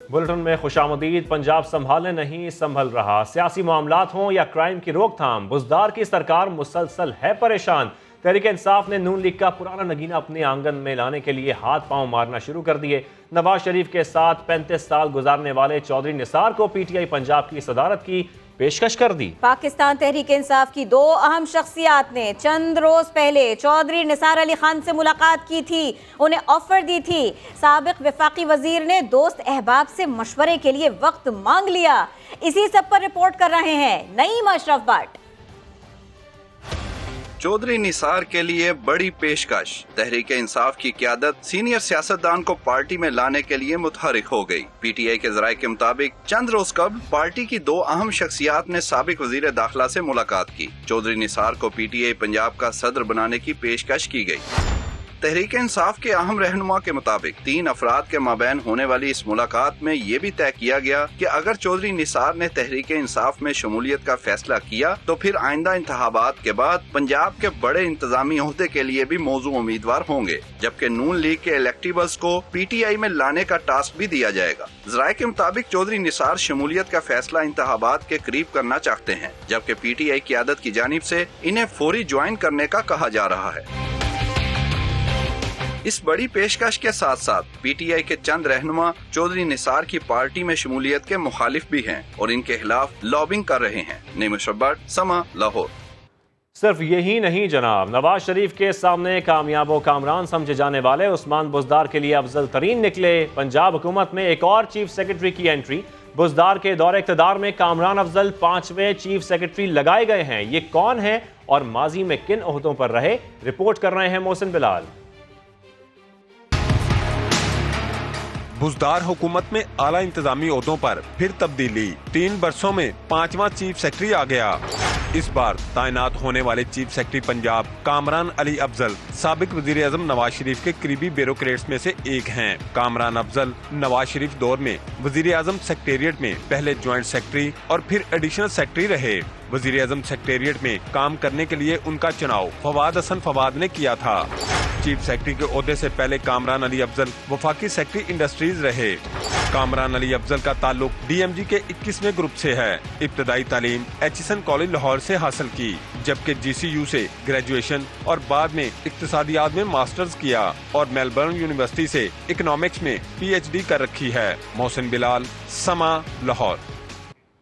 Bulletin में खुशामदीद। पंजाब संभालने नहीं संभल रहा। सियासी मामलात हों या क्राइम की रोकथाम, बुज़दार की सरकार मुसलसल है परेशान। तहरीक इंसाफ ने नून लीग का पुराना नगीना अपने आंगन में लाने के लिए हाथ पांव मारना शुरू कर दिए। नवाज शरीफ के साथ 35 साल गुजारने वाले चौधरी निसार को पीटीआई पंजाब की सदारत की पेशकश कर दी। पाकिस्तान तहरीक इंसाफ की दो अहम शख्सियात ने चंद रोज पहले चौधरी निसार अली खान से मुलाकात की थी, उन्हें ऑफर दी थी। साबिक वफाकी वजीर ने दोस्त अहबाब से मशवरे के लिए वक्त मांग लिया। इसी सब पर रिपोर्ट कर रहे हैं नईम अशरफ भट्ट। चौधरी निसार के लिए बड़ी पेशकश। तहरीक इंसाफ की क़यादत सीनियर सियासतदान को पार्टी में लाने के लिए मुतहरिक हो गई। पीटीआई के ज़राए के मुताबिक चंद रोज कबल पार्टी की दो अहम शख्सियात ने साबिक वजीर दाखिला से मुलाकात की। चौधरी निसार को पीटीआई पंजाब का सदर बनाने की पेशकश की गई। तहरीक इंसाफ के अहम रहनुमा के मुताबिक 3 अफराद के माबैन होने वाली इस मुलाकात में ये भी तय किया गया कि अगर चौधरी निसार ने तहरीक इंसाफ में शमूलियत का फैसला किया तो फिर आइंदा इंतखाबात के बाद पंजाब के बड़े इंतजामी ओहदे के लिए भी मौजू उम्मीदवार होंगे, जबकि नून लीग के इलेक्टिबल्स को पीटीआई में लाने का टास्क भी दिया जाएगा। ज़राए के मुताबिक चौधरी निसार शमूलियत का फैसला इंतखाबात के करीब करना चाहते हैं, जबकि पीटीआई क़यादत की जानिब से इन्हें फौरी ज्वाइन करने का कहा जा रहा है। इस बड़ी पेशकश के साथ साथ पीटीआई के चंद रहनुमा चौधरी निसार की पार्टी में शमूलियत के मुखालिफ भी हैं और इनके खिलाफ लॉबिंग कर रहे हैं। नईम अशरफ भट्ट, समा, लाहौर। सिर्फ यही नहीं जनाब, नवाज शरीफ के सामने कामयाब कामरान समझे जाने वाले उस्मान बुज़दार के लिए अफजल तरीन निकले। पंजाब हुकूमत में एक और चीफ सेक्रेटरी की एंट्री। बुज़दार के दौरे इक़्तिदार में कामरान अफजल 5वें चीफ सेक्रेटरी लगाए गए हैं। ये कौन है और माजी में किन ओहदों पर रहे, रिपोर्ट कर रहे हैं मोहसिन बिलाल। बुज़दार हुकूमत में आला इंतजामी ओहदों पर फिर तब्दीली। 3 बरसों में 5वां चीफ सेक्रेटरी आ गया। इस बार तैनात होने वाले चीफ सेक्रेटरी पंजाब कामरान अली अफजल साबिक वजीर आजम नवाज शरीफ के करीबी ब्यूरोक्रेट्स में से एक हैं। कामरान अफजल नवाज शरीफ दौर में वजीर आजम सेक्रेटेरिएट में पहले ज्वाइंट सेक्रेटरी और फिर एडिशनल सेक्रेटरी रहे। वजीर आजम सेक्रेटेरिएट में काम करने के लिए उनका चुनाव फवाद हसन फवाद ने किया था। चीफ सेक्रेटरी के ओहदे से पहले कामरान अली अफजल वफाकी सेक्रेटरी इंडस्ट्रीज रहे। कामरान अली अफजल का ताल्लुक डीएमजी के 21वें ग्रुप से है। इब्तदाई तालीम एचएसएन कॉलेज लाहौर से हासिल की, जबकि जीसीयू से ग्रेजुएशन और बाद में इक्तिसादियात में मास्टर्स किया और मेलबर्न यूनिवर्सिटी से इकोनॉमिक्स में पीएचडी कर रखी है। मोहसिन बिलाल, समा, लाहौर।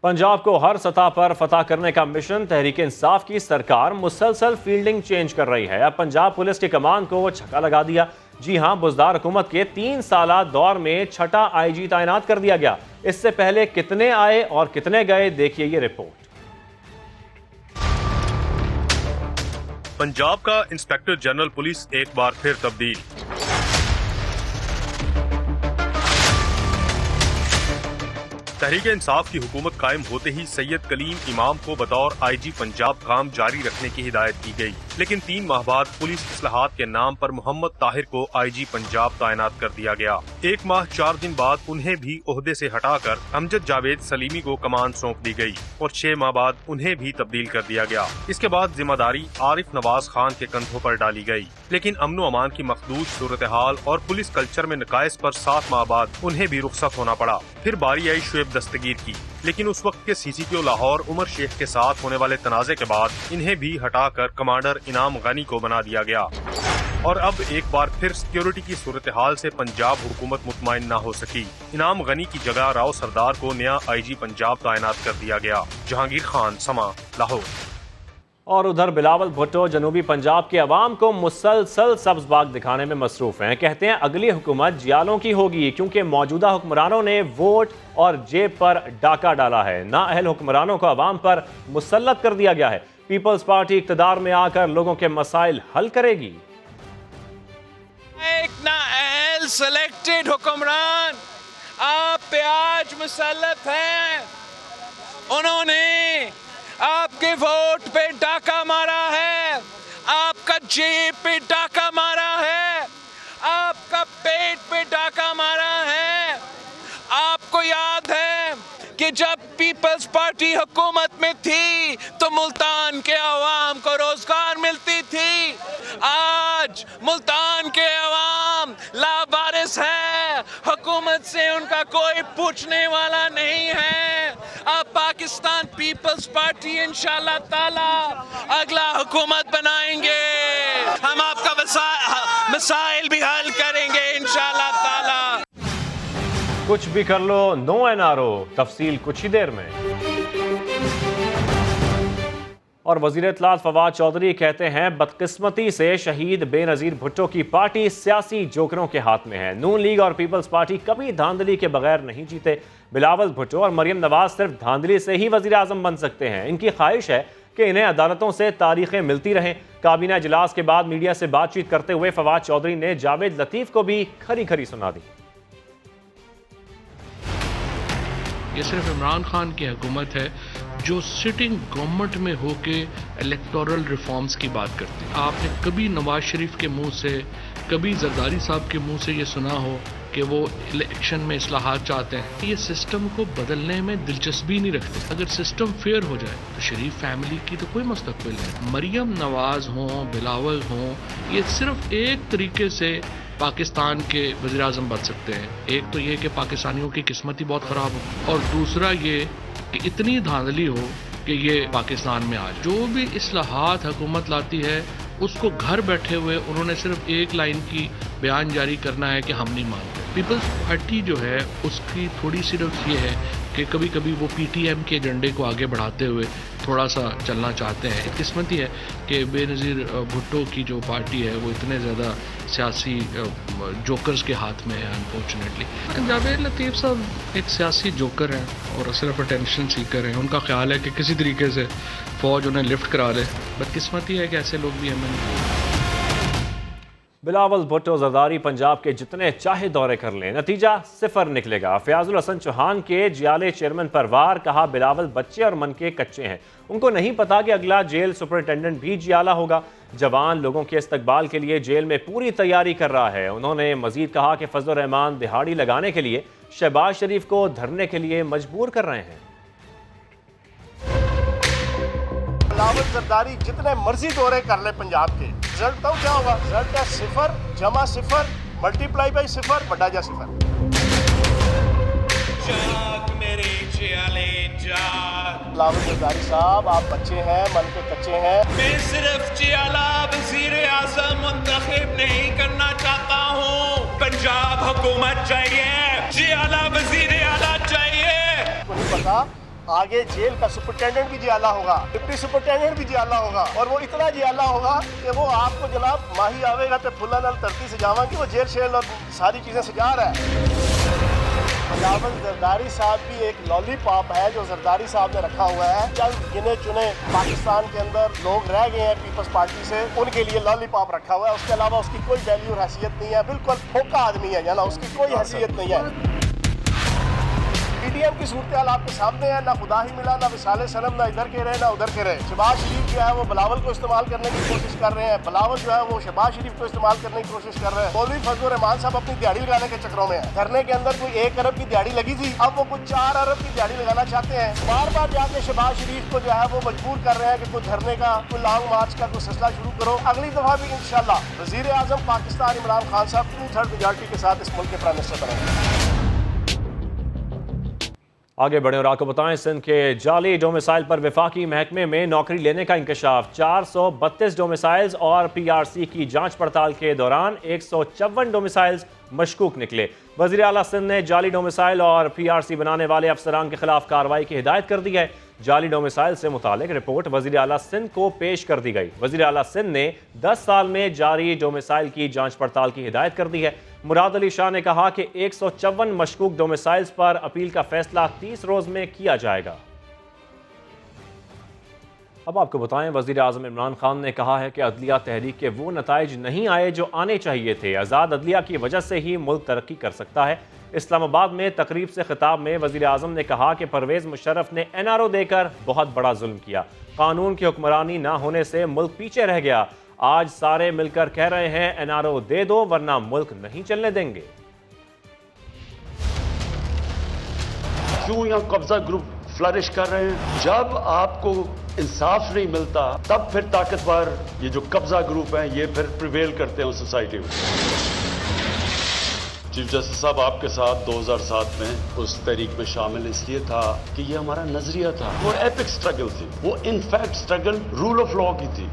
पंजाब को हर सतह पर फतह करने का मिशन। तहरीक इंसाफ की सरकार मुसलसल फील्डिंग चेंज कर रही है। अब पंजाब पुलिस की कमान को छक्का लगा दिया। जी हां, बुज़दार हुकूमत के 3 साला दौर में 6ठा आईजी तैनात कर दिया गया। इससे पहले कितने आए और कितने गए, देखिए ये रिपोर्ट। पंजाब का इंस्पेक्टर जनरल पुलिस एक बार फिर तब्दील। तहरीक इंसाफ की हुकूमत कायम होते ही सैयद कलीम इमाम को बतौर आईजी पंजाब काम जारी रखने की हिदायत की गई, लेकिन 3 माह बाद पुलिस इस्लाहात के नाम पर मोहम्मद ताहिर को आईजी पंजाब तैनात कर दिया गया। 1 माह 4 दिन बाद उन्हें भी ओहदे से हटाकर अमजद जावेद सलीमी को कमान सौंप दी गई और 6 माह बाद उन्हें भी तब्दील कर दिया गया। इसके बाद जिम्मेदारी आरिफ नवाज खान के कंधों पर डाली गई, लेकिन अमनो अमान की मखदूज सूरत हाल और पुलिस कल्चर में नकायस पर 7 माह बाद उन्हें भी रुखसत होना पड़ा। फिर बारी आई शुएब दस्तगीर की, लेकिन उस वक्त के सीसीपीओ लाहौर उमर शेख के साथ होने वाले तनाजे के बाद इन्हें भी हटाकर कमांडर इनाम गनी को बना दिया गया। और अब एक बार फिर सिक्योरिटी की सूरत हाल से पंजाब हुकूमत मुतमईन न हो सकी। इनाम गनी की जगह राव सरदार को नया आईजी पंजाब तैनात कर दिया गया। जहांगीर खान, समा, लाहौर। और उधर बिलावल भुट्टो जनूबी पंजाब के अवाम को मुसलसल सब्ज बाग दिखाने में मसरूफ हैं। कहते हैं अगली हुकूमत जियालों की होगी, क्योंकि मौजूदा हुक्मरानों ने वोट और जेब पर डाका डाला है। नाअहल हुक्मरानों को अवाम पर मुसल्लत कर दिया गया है। पीपल्स पार्टी इक़्तिदार में आकर लोगों के मसाइल हल करेगी। एक नाअहल सिलेक्टेड हुक्मरान आप पे आज मुसल्लत हैं। उन्होंने आपके वोट पे डाका मारा है, आपका जेब पे डाका मारा है, आपका पेट पे डाका मारा है। आपको याद है कि जब पीपल्स पार्टी हुकूमत में थी तो मुल्तान के अवाम को रोजगार मिलती थी। आज मुल्तान के अवाम लावारिस है, हुकूमत हुकूमत से उनका कोई पूछने वाला नहीं है। अब पाकिस्तान पीपल्स पार्टी इंशाल्लाह ताला अगला हुकूमत बनाएंगे, हम आपका मसाइल भी हल करेंगे इंशाल्लाह ताला। कुछ भी कर लो, नो एनआरओ, तफसील कुछ ही देर में। और वज़ीर इत्तलात फवाद चौधरी कहते हैं बदकिस्मती से शहीद बेनज़ीर भुट्टो की पार्टी सियासी जोकरों के हाथ में है। नून लीग और पीपल्स पार्टी कभी धांधली के बगैर नहीं जीते। बिलावल भुट्टो और मरियम नवाज सिर्फ धांधली से ही वज़ीर आज़म बन सकते हैं। इनकी ख्वाहिश है कि इन्हें अदालतों से तारीखें मिलती रहें। काबीना इजलास के बाद मीडिया से बातचीत करते हुए फवाद चौधरी ने जावेद लतीफ़ को भी खरी खरी सुना दी। ये सिर्फ इमरान खान की हुकूमत है जो सिटिंग गवर्नमेंट में होके इलेक्टोरल रिफॉर्म्स की बात करती है। आपने कभी नवाज शरीफ के मुंह से, कभी जरदारी साहब के मुंह से ये सुना हो कि वो इलेक्शन में इस्लाहात चाहते हैं? ये सिस्टम को बदलने में दिलचस्पी नहीं रखते। अगर सिस्टम फेयर हो जाए तो शरीफ फैमिली की तो कोई मुस्तकबिल नहीं। मरियम नवाज हों, बिलावल हों, ये सिर्फ एक तरीके से पाकिस्तान के वज़ीर आज़म बन सकते हैं। एक तो ये कि पाकिस्तानियों की किस्मत ही बहुत ख़राब हो, और दूसरा ये कि इतनी धांधली हो कि ये पाकिस्तान में आज जो भी इस्लाहात हुकूमत लाती है उसको घर बैठे हुए उन्होंने सिर्फ एक लाइन की बयान जारी करना है कि हम नहीं मानते। पीपल्स पार्टी जो है उसकी थोड़ी सिर्फ ये है कि कभी कभी वो पीटीएम के एजेंडे को आगे बढ़ाते हुए थोड़ा सा चलना चाहते हैं। किस्मती है कि बेनज़ीर भुट्टो की जो पार्टी है वो इतने ज़्यादा सियासी जोकर्स के हाथ में है अनफॉर्चुनेटली। जावेद लतीफ़ साहब एक सियासी जोकर हैं और सिर्फ अटेंशन सीकर हैं। उनका ख्याल है कि किसी तरीके से फ़ौज उन्हें लिफ्ट करा ले। बदकिस्मती है कि ऐसे लोग भी हमें। बिलावल भुट्टो जरदारी पंजाब के जितने चाहे दौरे कर लें, नतीजा सिफर निकलेगा। फयाजुल हसन चौहान के जियाले चेयरमैन पर वार, कहा बिलावल बच्चे और मन के कच्चे हैं, उनको नहीं पता कि अगला जेल सुपरिटेंडेंट भी जियाला होगा। जवान लोगों के इस्तकबाल के लिए जेल में पूरी तैयारी कर रहा है। उन्होंने मजीद कहा कि फजल रहमान दिहाड़ी लगाने के लिए शहबाज शरीफ को धरने के लिए मजबूर कर रहे हैं। बिलावल जरदारी जितने मर्जी दौरे कर ले पंजाब के, रिजल्ट तो क्या होगा? रिजल्ट है सिफर जमा सिफर मल्टीप्लाई बाई सिफर बटा जा सिफर। जाग मेरे जियाले जाग। बिलावल जरदारी साहब, आप बच्चे हैं, मन के कच्चे हैं। मैं सिर्फ जियाला वज़ीर आज़म मुंतखब नहीं करना चाहता हूँ। पंजाब हुकूमत चाहिए, जियाला वज़ीर आला चाहिए। आपको नहीं पता आगे जेल का सुपरिटेंडेंट भी जियाला होगा, डिप्टी सुपरिटेंडेंट भी जियाला होगा, और वो इतना जियाला होगा कि वो आपको जनाब माही आवेगा तो फुल्ला नल धरती से जावांगी, वो जेल शेल और सारी चीजें सजा रहा है। बिलावल जरदारी साहब भी एक लॉलीपॉप है जो जरदारी साहब ने रखा हुआ है। चंद गिने चुने पाकिस्तान के अंदर लोग रह गए हैं पीपल्स पार्टी से, उनके लिए लॉलीपॉप रखा हुआ है। उसके अलावा उसकी कोई वैल्यू और हैसियत नहीं है, बिल्कुल फोका आदमी है, ना उसकी कोई हैसियत नहीं है। पीटीएम की सूरत हाल आपके सामने है, ना खुदा ही मिला, ना विसाले सनम, ना इधर के रहे ना उधर के रहे। शहबाज शरीफ जो है वो बिलावल को इस्तेमाल करने की कोशिश कर रहे हैं, बिलावल जो है वो शहबाज शरीफ को इस्तेमाल करने की कोशिश कर रहे हैं। मौलवी फजल रहमान साहब अपनी दिहाड़ी लगाने के चक्रों में है। धरने के अंदर कोई 1 अरब की दिहाड़ी लगी थी, अब वो कुछ 4 अरब की दिहाड़ी लगाना चाहते हैं। बार बार जाके शहबाज शरीफ को जो है वो मजबूर कर रहे हैं कि कोई धरने का, कोई लॉन्ग मार्च का कोई सिलसिला शुरू करो। अगली दफा भी इंशाल्लाह वज़ीर आज़म पाकिस्तान इमरान खान साहब 2/3 मेजॉरिटी के साथ इस मुल्क के प्राइम मिनिस्टर बनेंगे। आगे बढ़े और आपको बताएं, सिंध के जाली डोमिसाइल पर वफाकी महकमे में नौकरी लेने का इंकशाफ। 432 डोमिसाइल्स और पीआरसी की जांच पड़ताल के दौरान 154 डोमिसाइल्स मशकूक निकले। वज़ीर आला सिंध ने जाली डोमिसाइल और पीआरसी बनाने वाले अफसरान के खिलाफ कार्रवाई की हिदायत कर दी है। जाली डोमिसाइल से मुतालिक रिपोर्ट वज़ीर आला सिंध को पेश कर दी गई। वज़ीर आला सिंध ने 10 साल में जारी डोमिसाइल की जांच पड़ताल की हिदायत कर दी है। मुराद अली शाह ने कहा कि 154 मशकूक डोमिसाइल्स पर अपील का फैसला 30 रोज में किया जाएगा। अब आपको बताएं, वज़ीर आज़म इमरान खान ने कहा है कि अदलिया तहरीक के वो नताइज नहीं आए जो आने चाहिए थे। आज़ाद अदलिया की वजह से ही मुल्क तरक्की कर सकता है। इस्लामाबाद में तकरीब से खिताब में वज़ीर आज़म ने कहा कि परवेज़ मुशर्रफ ने एनआरओ देकर बहुत बड़ा जुल्म किया। कानून की हुक्मरानी ना होने से मुल्क पीछे रह गया। आज सारे मिलकर कह रहे हैं एनआरओ दे दो वरना मुल्क नहीं चलने देंगे। क्यों यहाँ कब्जा ग्रुप फ्लरिश कर रहे हैं? जब आपको इंसाफ नहीं मिलता तब फिर ताकतवर ये जो कब्जा ग्रुप हैं ये फिर प्रिवेल करते हैं उस सोसाइटी में। चीफ जस्टिस साहब आपके साथ 2007 में उस तहरीक में शामिल इसलिए था कि ये हमारा नजरिया था। वो एपिक स्ट्रगल थी, वो in fact struggle rule of law की थी।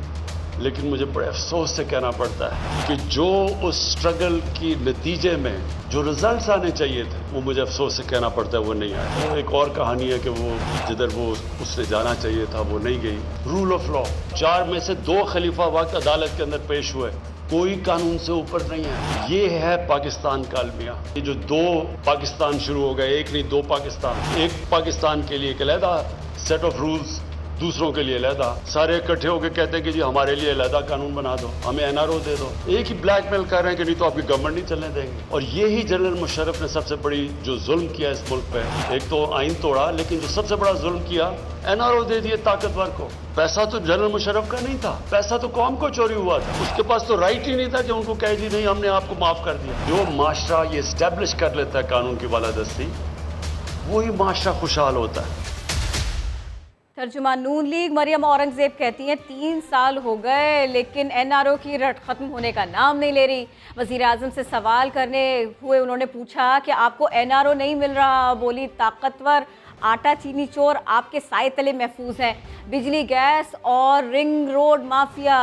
लेकिन मुझे बड़े अफसोस से कहना पड़ता है कि जो उस स्ट्रगल की नतीजे में जो रिजल्ट्स आने चाहिए थे, वो मुझे अफसोस से कहना पड़ता है वो नहीं आया। एक और कहानी है कि वो जिधर वो उसने जाना चाहिए था वो नहीं गई। रूल ऑफ लॉ, 4 में से 2 खलीफा वक्त अदालत के अंदर पेश हुए, कोई कानून से ऊपर नहीं है। ये है पाकिस्तान का अलमिया। ये जो 2 पाकिस्तान शुरू हो गए, एक नहीं 2 पाकिस्तान, एक पाकिस्तान के लिए एक अलहदा सेट ऑफ रूल्स, दूसरों के लिए अलहदा, सारे इकट्ठे होकर कहते हैं कि जी हमारे लिए अलहदा कानून बना दो, हमें एनआरओ दे दो। एक ही ब्लैकमेल कर रहे हैं कि नहीं तो आपकी गवर्नमेंट नहीं चलने देंगे। और ये ही जनरल मुशर्रफ ने सबसे बड़ी जो जुल्म किया इस मुल्क पे, एक तो आइन तोड़ा, लेकिन जो सबसे बड़ा जुल्म किया, एनआरओ दे दिए ताकतवर को। पैसा तो जनरल मुशर्रफ का नहीं था, पैसा तो कौम को चोरी हुआ था। उसके पास तो राइट ही नहीं था कि उनको कहे जी नहीं हमने आपको माफ कर दिया। जो माशरा ये एस्टेब्लिश कर लेता है कानून की बालादस्ती, वही माशरा खुशहाल होता है। तर्जुमान नून लीग मरियम औरंगजेब कहती हैं 3 साल हो गए लेकिन एनआरओ की रट खत्म होने का नाम नहीं ले रही। वजीर आजम से सवाल करने हुए उन्होंने पूछा कि आपको एनआरओ नहीं मिल रहा, बोली ताकतवर आटा चीनी चोर आपके साए तले महफूज हैं। बिजली गैस और रिंग रोड माफिया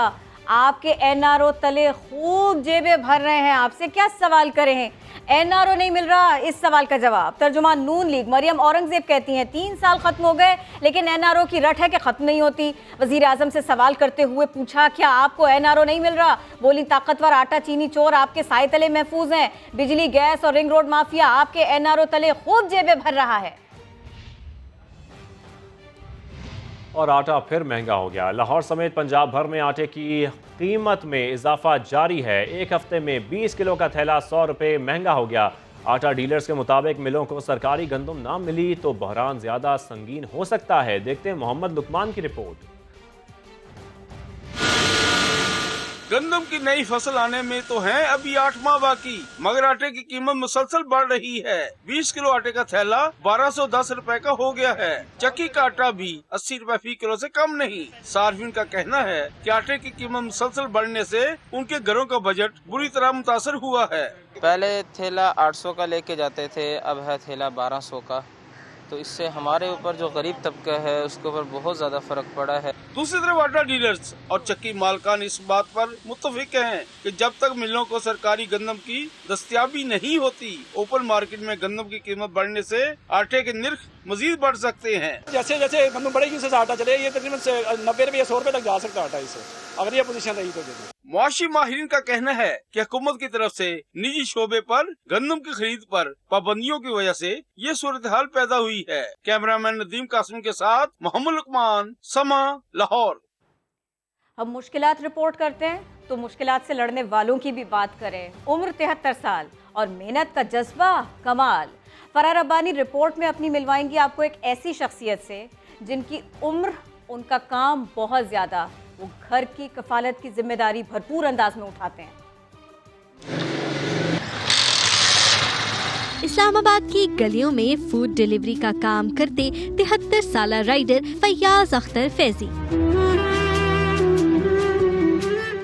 आपके एनआरओ तले खूब जेबें भर रहे हैं, आपसे क्या सवाल करें हैं। एनआरओ नहीं मिल रहा, इस सवाल का जवाब तर्जुमान नून लीग मरियम औरंगजेब कहती हैं 3 साल खत्म हो गए लेकिन एनआरओ की रट है कि खत्म नहीं होती। वजीर आजम से सवाल करते हुए पूछा क्या आपको एनआरओ नहीं मिल रहा, बोली ताकतवर आटा चीनी चोर आपके साए तले महफूज हैं। बिजली गैस और रिंग रोड माफिया आपके एनआरओ तले खूब जेबें भर रहा है। और आटा फिर महंगा हो गया। लाहौर समेत पंजाब भर में आटे की कीमत में इजाफा जारी है। एक हफ्ते में 20 किलो का थैला 100 रुपये महंगा हो गया। आटा डीलर्स के मुताबिक मिलों को सरकारी गंदम ना मिली तो बहरान ज्यादा संगीन हो सकता है। देखते हैं मोहम्मद लुकमान की रिपोर्ट। गंदम की नई फसल आने में तो है अभी 8 माह बाकी, मगर आटे की कीमत मुसलसल बढ़ रही है। 20 किलो आटे का थैला 1210 रुपए का हो गया है। चक्की का आटा भी 80 रुपए फी किलो से कम नहीं। सार्फिन का कहना है कि आटे की कीमत मुसलसल बढ़ने से उनके घरों का बजट बुरी तरह मुतासर हुआ है। पहले थैला 800 का लेके जाते थे, अब है थैला 1200 का, तो इससे हमारे ऊपर जो गरीब तबका है उसके ऊपर बहुत ज्यादा फर्क पड़ा है। दूसरी तरफ आटा डीलर्स और चक्की मालकान इस बात पर मुत्तफिक हैं कि जब तक मिलों को सरकारी गंदम की दस्तयाबी नहीं होती, ओपन मार्केट में गंदम की कीमत बढ़ने से आटे के निर्ख मजीद बढ़ सकते हैं। जैसे जैसे गंदम बढ़ेगी उससे आटा चले, ये तकरीबन 90 रुपये 100 रुपये तक जा सकता है आटा इससे, अगर ये पोजीशन रही तो। मुआशी माहिरीन का कहना है कि हुकूमत की तरफ से निजी शोबे पर गंदम की खरीद पर पाबंदियों की वजह से ये सूरत हाल पैदा हुई है। कैमरामैन नदीम कासिम के साथ मोहम्मद लुकमान, समा, लाहौर। हम मुश्किलात रिपोर्ट करते हैं तो मुश्किलात से लड़ने वालों की भी बात करें। उम्र 73 साल और मेहनत का जज्बा कमाल। फरार रब्बानी रिपोर्ट में अपनी मिलवाएंगी आपको एक ऐसी शख्सियत से जिनकी उम्र, उनका काम बहुत ज्यादा, वो घर की कफालत की जिम्मेदारी भरपूर अंदाज में उठाते हैं। इस्लामाबाद की गलियों में फूड डिलीवरी का काम करते 73 साल राइडर फैयाज अख्तर फैजी।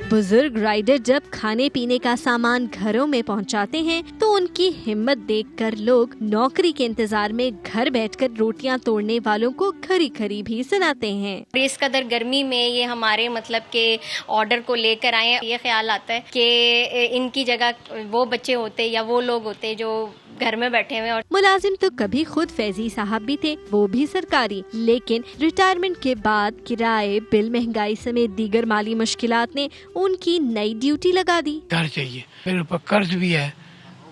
बुजुर्ग राइडर जब खाने पीने का सामान घरों में पहुंचाते हैं तो उनकी हिम्मत देखकर लोग नौकरी के इंतजार में घर बैठकर रोटियां तोड़ने वालों को खरी खरी भी सुनाते हैं। इस कदर गर्मी में ये हमारे मतलब के ऑर्डर को लेकर आए, ये ख्याल आता है कि इनकी जगह वो बच्चे होते या वो लोग होते जो घर में बैठे हुए। और मुलाजिम तो कभी खुद फैजी साहब भी थे, वो भी सरकारी, लेकिन रिटायरमेंट के बाद किराए, बिल, महंगाई समेत दीगर माली मुश्किलात ने उनकी नई ड्यूटी लगा दी। घर चाहिए, मेरे ऊपर कर्ज भी है,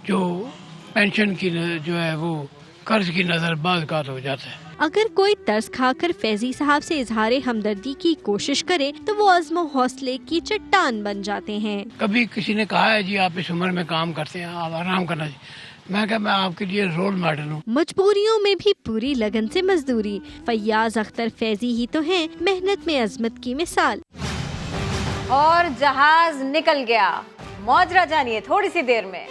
जो पेंशन की जो है वो कर्ज की नजर बाज़ हो जाता है। अगर कोई तरस खाकर फैजी साहब से इजहार हमदर्दी की कोशिश करे तो वो अज़्म हौसले की चट्टान बन जाते हैं। कभी किसी ने कहा है जी आप इस उम्र में काम करते हैं, आप आराम करना चाहिए, मैं क्या, मैं आपके लिए रोल मॉडल हूँ। मजबूरियों में भी पूरी लगन से मजदूरी। फैयाज अख्तर फैजी ही तो हैं मेहनत में अजमत की मिसाल। और जहाज निकल गया, मौजरा जानिए थोड़ी सी देर में।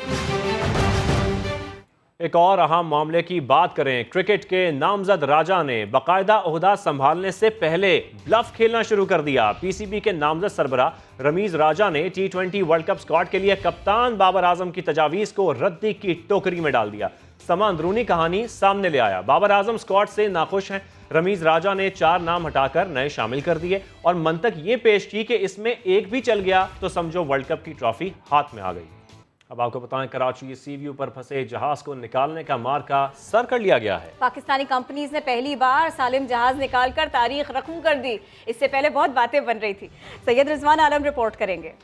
एक और अहम मामले की बात करें। क्रिकेट के नामजद राजा ने बाकायदा ओहदा संभालने से पहले ब्लफ खेलना शुरू कर दिया। पीसीबी के नामजद सरबराह रमीज राजा ने T20 वर्ल्ड कप स्क्वाड के लिए कप्तान बाबर आजम की तजावीज़ को रद्दी की टोकरी में डाल दिया। समा अंदरूनी कहानी सामने ले आया। बाबर आजम स्क्वाड से नाखुश हैं। रमीज राजा ने 4 नाम हटाकर नए शामिल कर दिए और मंतक ये पेश की कि इसमें एक भी चल गया तो समझो वर्ल्ड कप की ट्रॉफी हाथ में आ गई। अब आपको बताएं, कराची सी व्यू पर फंसे जहाज को निकालने का मार्का सर कर लिया गया है। पाकिस्तानी कंपनीज ने पहली बार सालिम जहाज निकालकर तारीख रकम कर दी। इससे पहले बहुत बातें बन रही थी। सैयद रिजवान आलम रिपोर्ट करेंगे।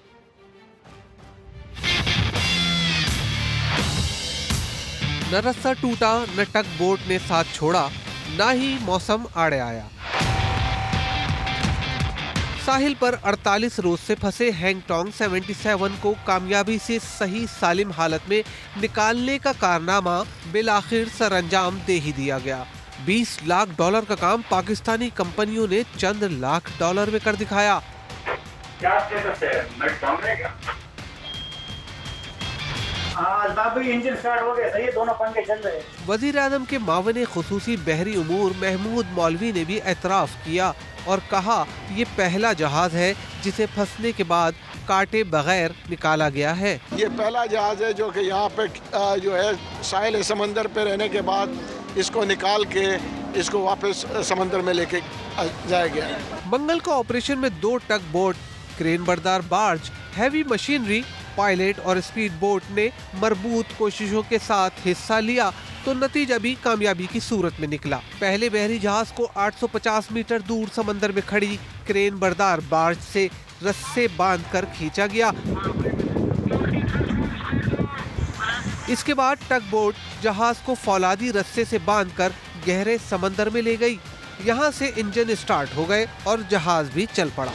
न रस्सा टूटा, न टग बोट ने साथ छोड़ा, न ही मौसम आड़े आया। साहिल पर 48 रोज से फंसे हैंगटोंग 77 को कामयाबी से सही सालिम हालत में निकालने का कारनामा बिलाखिर सरअंजाम दे ही दिया गया। $20 लाख का काम पाकिस्तानी कंपनियों ने चंद लाख डॉलर में कर दिखाया। क्या स्टेटस है? नेट बंद है क्या? इंजन स्टार्ट हो गया, सही, दोनों पंखे चल रहे। वजीर आजम के मावने खुसूसी बहरी उमूर महमूद मौलवी ने भी एतराफ किया और कहा ये पहला जहाज है जिसे फंसने के बाद काटे बगैर निकाला गया है। ये पहला जहाज है जो कि यहाँ पे जो है साहिल समंदर पे रहने के बाद इसको निकाल के इसको वापस समंदर में लेके जाया गया। मंगल को ऑपरेशन में 2 टग बोट, क्रेन बरदार बार्ज, हैवी मशीनरी, पायलट और स्पीड बोट ने मरबूत कोशिशों के साथ हिस्सा लिया तो नतीजा भी कामयाबी की सूरत में निकला। पहले बहरी जहाज को 850 मीटर दूर समंदर में खड़ी क्रेन बरदार बार्ज से रस्से बांधकर खींचा गया। इसके बाद टग बोट जहाज को फौलादी रस्से से बांधकर गहरे समंदर में ले गई। यहाँ से इंजन स्टार्ट हो गए और जहाज भी चल पड़ा।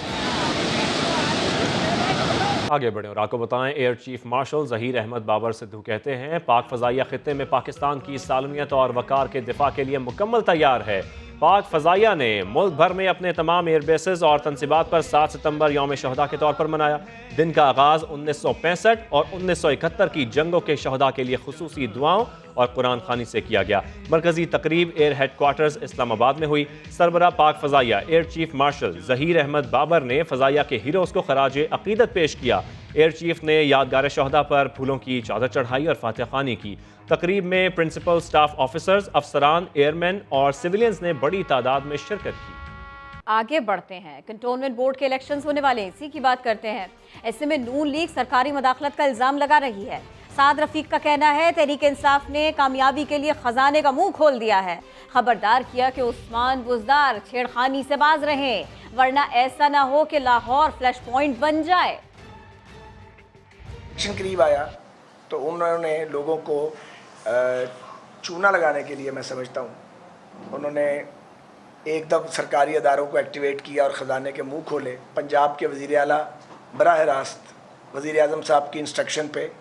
आगे बढ़े और आपको बताएं, air chief marshal Zaheer Ahmed Babar Sidhu कहते हैं पाक फजाइया खित्ते में पाकिस्तान की सालमियत और वकार के दिफा के लिए मुकम्मल तैयार है। पाक फजाइया ने मुल्क भर में अपने तमाम एयरबेसेस और तनसीबात पर 7 सितंबर यौम शहदा के तौर पर मनाया। दिन का आगाज 1965 और 1971 की जंगों के शहदा के लिए खुसूसी दुआओं और कुरान खानी से किया गया। मरकजी तकरीब एयर हेडक्वार्टर्स इस्लामाबाद में हुई। सरबरा पाक फजाइया air chief marshal Zaheer Ahmed Babar ने फजाइया के हीरोज को खराज अकीदत पेश किया। एयर चीफ ने यादगार शहदा पर फूलों की चादर चढ़ाई और फातिहा खानी की। तकरीब में प्रिंसिपल स्टाफ ऑफिसर्स, अफसरान, एयरमैन और सिविलियंस ने बड़ी तादाद में शिरकत की। आगे बढ़ते हैं। कंटोनमेंट बोर्ड के इलेक्शंस होने वाले हैं, इसी की बात करते हैं। ऐसे में नून लीग सरकारी मुदाखलत का इल्जाम लगा रही है। साद रफीक का कहना है तहरीक इंसाफ ने कामयाबी के लिए खजाने का मुंह खोल दिया है। खबरदार किया कि उस्मान बुज़दार छेड़खानी से बाज रहें, वरना ऐसा ना हो कि लाहौर फ्लैश पॉइंट बन जाए। इलेक्शन करीब आया तो उन्होंने लोगों को चूना लगाने के लिए, मैं समझता हूँ, उन्होंने एकदम सरकारी अदारों को एक्टिवेट किया और ख़जाने के मुंह खोले। पंजाब के वज़ीर आला बराह रास्त वज़ीर आज़म साहब की इंस्ट्रक्शन पे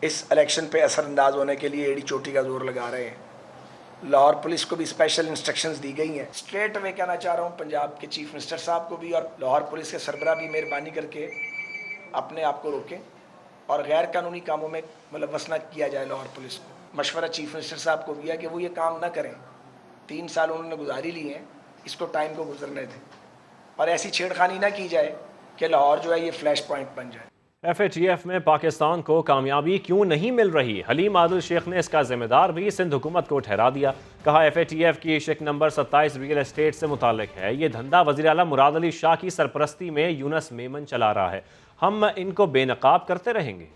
इस इलेक्शन पे असरअंदाज होने के लिए एड़ी चोटी का जोर लगा रहे हैं। लाहौर पुलिस को भी स्पेशल इंस्ट्रक्शंस दी गई हैं। स्ट्रेट अवे कहना चाह रहा हूँ पंजाब के चीफ मिनिस्टर साहब को भी और लाहौर पुलिस के सरबरा भी मेहरबानी करके अपने आप को रोकें और गैर कानूनी कामों में मुलव्वस न किया जाए। लाहौर पुलिस को मशवरा चीफ मिनिस्टर साहब को दिया कि वो ये काम न करें। 3 साल उन्होंने गुजारी लिए हैं, इसको टाइम को गुजरने दें और ऐसी छेड़खानी ना की जाए कि लाहौर जो है ये फ्लैश पॉइंट बन जाए। FATF में पाकिस्तान को कामयाबी क्यों नहीं मिल रही? हलीम आदिल शेख ने इसका जिम्मेदार भी सिंध हुकूमत को ठहरा दिया। कहा FATF की शिक नंबर 27 रियल एस्टेट से मुताल्लिक है। ये धंधा वज़ीर आला मुराद अली शाह की सरपरस्ती में यूनस मेमन चला रहा है। हम इनको बेनकाब करते रहेंगे।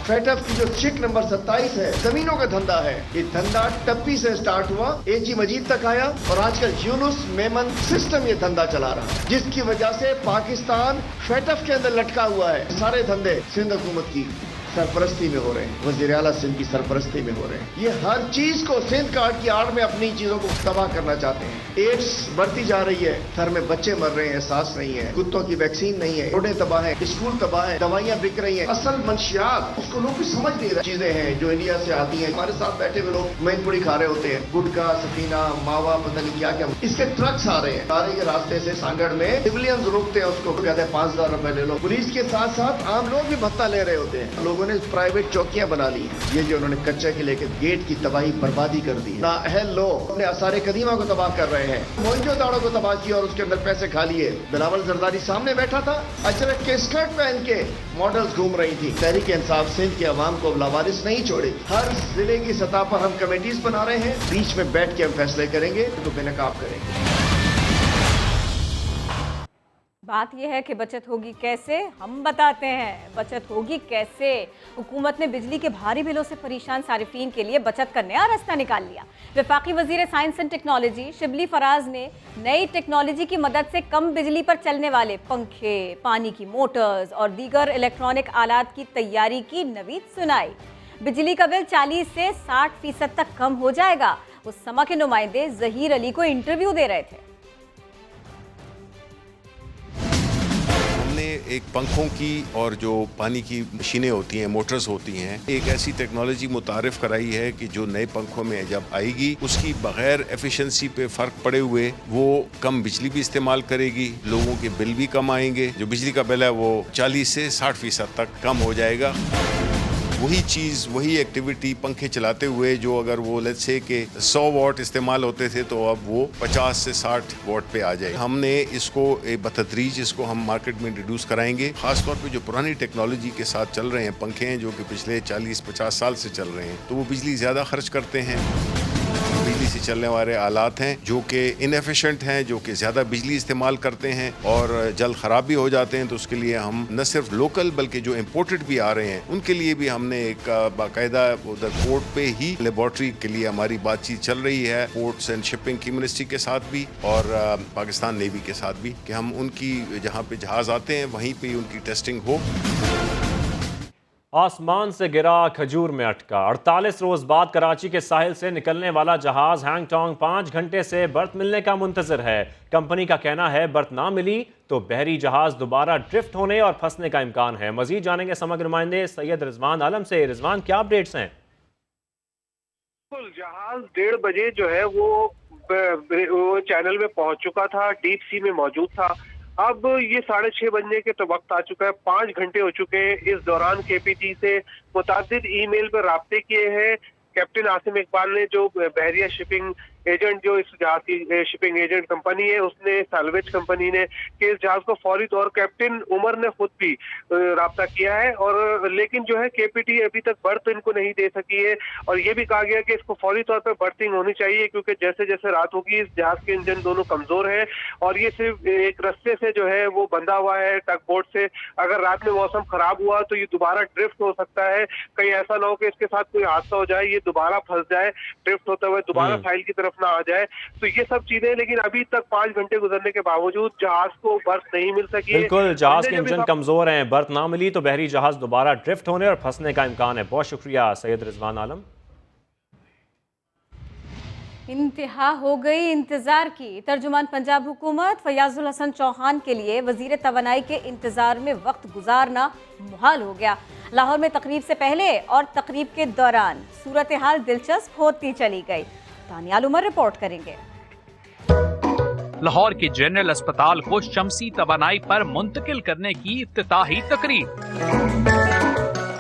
FATF की जो शिक नंबर 27 है, जमीनों का धंधा है। ये धंधा टप्पी से स्टार्ट हुआ, AG मजीद तक आया और आजकल यूनुस मेमन सिस्टम ये धंधा चला रहा है, जिसकी वजह से पाकिस्तान FATF के अंदर लटका हुआ है। सारे धंधे सिंध हुकूमत की सरपरस्ती में हो रहे हैं, वज़ीर आला सिंध की सरपरस्ती में हो रहे हैं। ये हर चीज को सिंध कार्ड की आड़ में अपनी चीजों को तबाह करना चाहते हैं। एड्स बढ़ती जा रही है, घर में बच्चे मर रहे हैं, एहसास नहीं है, कुत्तों की वैक्सीन नहीं है, रोडें तबाह है, स्कूल तबाह है, दवाइयां बिक रही हैं। असल मंशियात उसको लोग भी समझ नहीं रहे। चीजें हैं जो इंडिया से आती हैं, हमारे साथ बैठे हुए लोग मैनपुरी खा रहे होते हैं, गुटखा, सफीना, मावा, पता नहीं क्या क्या, इसके ट्रक्स आ रहे हैं। सारे के रास्ते से सांगड़ में सिविलियंस रोकते हैं, उसको कहते हैं 5000 रुपए ले लो। पुलिस के साथ साथ आम लोग भी भत्ता ले रहे होते हैं। लोगों लोगों ने प्राइवेट चौकियां बना ली। ये जो उन्होंने कच्चे के लेकर गेट की तबाही बर्बादी कर दी, नाअहल लोग अपने आसारे कदीमा को तबाह कर रहे हैं, मोहनजोदाड़ो को तबाह किया और उसके अंदर पैसे खा लिए। बिलावल जरदारी सामने बैठा था, अजरक के स्कर्ट पहन के मॉडल्स घूम रही थी। तहरीक इंसाफ सिंध के अवाम को लावारिस नहीं छोड़े। हर जिले की सतह पर हम कमेटीज बना रहे हैं, बीच में बैठ के हम फैसले करेंगे तो बेनकाब करेंगे। बात यह है कि बचत होगी कैसे, हम बताते हैं बचत होगी कैसे। हुकूमत ने बिजली के भारी बिलों से परेशान सारिफीन के लिए बचत का नया रास्ता निकाल लिया। वफाकी वजीर science and technology Shibli Faraz ने नई टेक्नोलॉजी की मदद से कम बिजली पर चलने वाले पंखे, पानी की मोटर्स और दीगर इलेक्ट्रॉनिक आलात की तैयारी की नवीद सुनाई। बिजली का बिल 40 से 60% तक कम हो जाएगा। उस समा के नुमाइंदे जहीर अली को इंटरव्यू दे रहे थे। एक पंखों की और जो पानी की मशीनें होती हैं, मोटर्स होती हैं, एक ऐसी टेक्नोलॉजी मुतारिफ कराई है कि जो नए पंखों में जब आएगी उसकी बगैर एफिशिएंसी पे फर्क पड़े हुए वो कम बिजली भी इस्तेमाल करेगी, लोगों के बिल भी कम आएंगे। जो बिजली का बिल है वो 40 से 60% तक कम हो जाएगा। वही चीज़, वही एक्टिविटी पंखे चलाते हुए जो अगर वो लेट्स से कि 100 वाट इस्तेमाल होते थे तो अब वो 50 से 60 वाट पे आ जाए। हमने इसको बतदरीज इसको हम मार्केट में इंट्रोड्यूस कराएंगे। खासतौर पे जो पुरानी टेक्नोलॉजी के साथ चल रहे हैं पंखे हैं जो कि पिछले 40-50 साल से चल रहे हैं, तो वो बिजली ज़्यादा खर्च करते हैं। बिजली से चलने वाले आलात हैं जो कि इनएफिशिएंट हैं, जो कि ज़्यादा बिजली इस्तेमाल करते हैं और जल्द ख़राब भी हो जाते हैं। तो उसके लिए हम न सिर्फ लोकल बल्कि जो इम्पोर्टेड भी आ रहे हैं उनके लिए भी हमने एक बाकायदा उधर पोर्ट पे ही लेबॉर्ट्री के लिए हमारी बातचीत चल रही है, पोर्ट्स एंड शिपिंग की मिनिस्ट्री के साथ भी और पाकिस्तान नेवी के साथ भी, कि हम उनकी जहाँ पे जहाज़ आते हैं वहीं पर उनकी टेस्टिंग हो। आसमान से गिरा खजूर में अटका। 48 रोज बाद कराची के साहिल से निकलने वाला जहाज हैंगटोंग 5 घंटे से बर्थ मिलने का मुंतजर है। कंपनी का कहना है बर्थ ना मिली तो बहरी जहाज दोबारा ड्रिफ्ट होने और फंसने का इम्कान है। मजीद जानेंगे समग्र नुमाइंदे सैयद रिजवान आलम से। रिजवान, क्या अपडेट्स हैं? जहाज 1:30 बजे जो है वो चैनल में पहुंच चुका था, डीप सी में मौजूद था। अब ये 6:30 बजने के तो वक्त आ चुका है, 5 घंटे हो चुके हैं। इस दौरान केपीटी से मुतादिद ईमेल पर राब्ते किए हैं। कैप्टन आसिम इकबाल ने, जो बहरिया शिपिंग एजेंट, जो इस जहाज की शिपिंग एजेंट कंपनी है, उसने, सैल्वेज कंपनी ने, कि इस जहाज को फौरी तौर, कैप्टन उमर ने खुद भी राब्ता किया है। और लेकिन जो है केपीटी अभी तक बर्थ इनको नहीं दे सकी है और ये भी कहा गया कि इसको फौरी तौर पर बर्थिंग होनी चाहिए क्योंकि जैसे जैसे रात होगी इस जहाज के इंजन दोनों कमजोर है और ये सिर्फ एक रस्ते से जो है वो बंधा हुआ है टग बोट से। अगर रात में मौसम खराब हुआ तो ये दोबारा ड्रिफ्ट हो सकता है। कहीं ऐसा ना हो कि इसके साथ कोई हादसा हो जाए, ये दोबारा फंस जाए ड्रिफ्ट होते हुए, दोबारा साहिल की तरफ ना आ जाए। तो ये सब चीजें, लेकिन अभी तक 5 घंटे गुजरने के बावजूद जहाज को बर्थ नहीं मिल सकी। बिल्कुल, जहाज के इंजन कमजोर हैं, बर्थ ना मिली तो बहरी जहाज दोबारा ड्रिफ्ट होने और फंसने का इम्कान है। बहुत शुक्रिया सैयद रिजवान आलम। इंतहा हो गई इंतजार की। तर्जुमान पंजाब हुकूमत फयाजुल हसन चौहान के लिए वजीर तवानाई के इंतजार में वक्त गुजारना मुहाल हो गया। लाहौर में तकरीब से पहले और तकरीब के दौरान सूरत हाल दिलचस्प होती चली गई। तानियाल उमर रिपोर्ट करेंगे। लाहौर के जनरल अस्पताल को शमसी तवानाई पर मुंतकिल करने की इफ्तिताही तकरीब।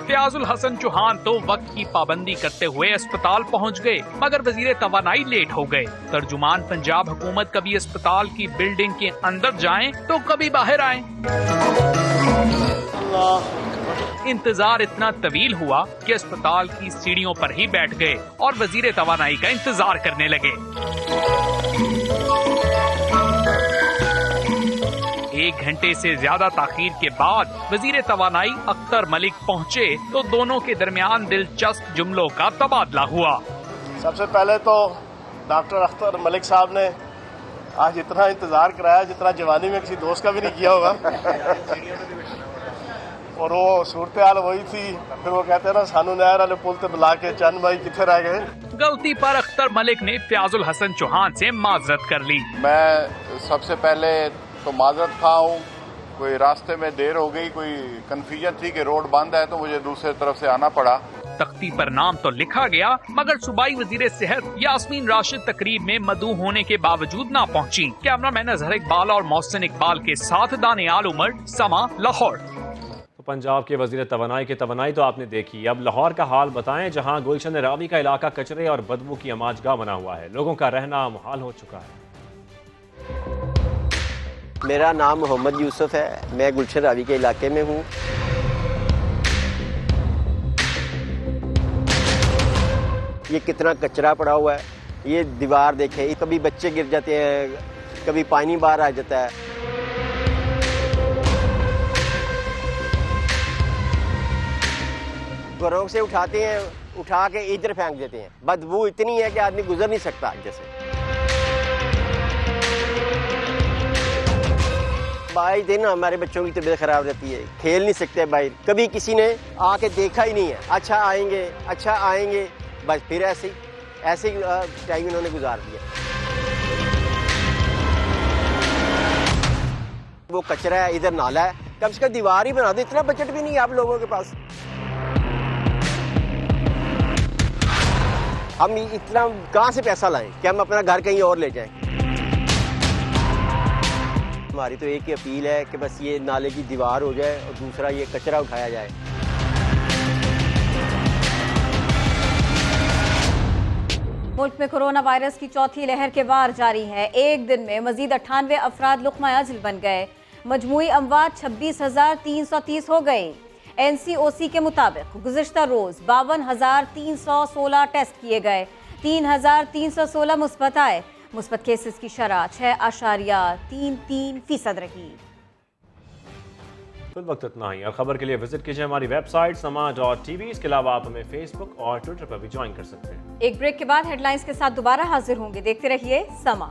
फयाजुल हसन चौहान तो वक्त की पाबंदी करते हुए अस्पताल पहुंच गए, मगर वजीर तवानाई लेट हो गए। तर्जुमान पंजाब हुकूमत कभी अस्पताल की बिल्डिंग के अंदर जाएं तो कभी बाहर आएं। इंतजार इतना तवील हुआ कि अस्पताल की सीढ़ियों पर ही बैठ गए और वजीर तवानाई का इंतजार करने लगे। 1 घंटे से ज्यादा ताखीर के बाद वजीर तवानाई अख्तर मलिक पहुंचे तो दोनों के दरमियान दिलचस्प जुमलों का तबादला हुआ। सबसे पहले तो डॉक्टर अख्तर मलिक साहब ने आज इतना इंतजार कराया जितना जवानी में किसी दोस्त का भी नहीं किया होगा और वो सूरत हाल वही थी। फिर वो कहते हैं ना, सानू नहर वाले पुल ते बुला के चंद भाई किथे रह गए। गलती पर अख्तर मलिक ने फयाजुल हसन चौहान से माजरत कर ली। मैं सबसे पहले तो माजरत खा हूँ, कोई रास्ते में देर हो गई, कोई कंफ्यूजन थी कि रोड बंद है तो मुझे दूसरी तरफ से आना पड़ा। तख्ती पर नाम तो लिखा गया मगर सूबाई वजीर सेहत यास्मीन राशिद तकरीब में मदऊ होने के बावजूद ना पहुंची। कैमरामैन अजहर इकबाल और मोहसिन इकबाल के साथ दानियाल उमर, समा, लाहौर। तो पंजाब के वज़ीर तवानाई की तवानाई तो आपने देखी, अब लाहौर का हाल बताएं, जहां गुलशन रावी का इलाका कचरे और बदबू की अमाजगाह बना हुआ है। लोगों का रहना मुहाल हो चुका है। मेरा नाम मोहम्मद यूसुफ है, मैं गुलशन रावी के इलाके में हूँ। ये कितना कचरा पड़ा हुआ है, ये दीवार देखें, कभी बच्चे गिर जाते हैं, कभी पानी बाहर आ जाता है। घरों से उठाते हैं, उठा के इधर फेंक देते हैं। बदबू इतनी है कि आदमी गुजर नहीं सकता। जैसे 22 दिन हमारे बच्चों की तबीयत खराब रहती है, खेल नहीं सकते बाहर। कभी किसी ने आके देखा ही नहीं है, अच्छा आएंगे, बस फिर ऐसे टाइम इन्होंने गुजार दिया। वो कचरा है, इधर नाला है, कम से कम दीवार ही बना दो। इतना बजट भी नहीं है आप लोगों के पास। हम इतना कहाँ से पैसा लाएं कि हम अपना घर कहीं और ले जाएं। हमारी तो एक ही अपील है कि बस ये नाले की दीवार हो जाए और दूसरा ये कचरा उठाया जाए। मुल्क में कोरोना वायरस की चौथी लहर के बाद जारी है। एक दिन में मजीद 98 अफराद लुक़मा अजल बन गए। मजमूई अमवात 26,330 हो गई। NCOC के मुताबिक गुज़िश्ता रोज़ 52,316 टेस्ट किए गए, 3,316 मुस्बत आए। मुस्बत केसेस की शरह 6.33% रही। फिल वक्त इतना ही। और खबर के लिए विजिट कीजिए हमारी वेबसाइट sama.tv। इसके अलावा आप हमें फेसबुक और ट्विटर पर भी ज्वाइन कर सकते हैं। एक ब्रेक के बाद हेडलाइंस के साथ दोबारा हाजिर होंगे। देखते रहिए समा।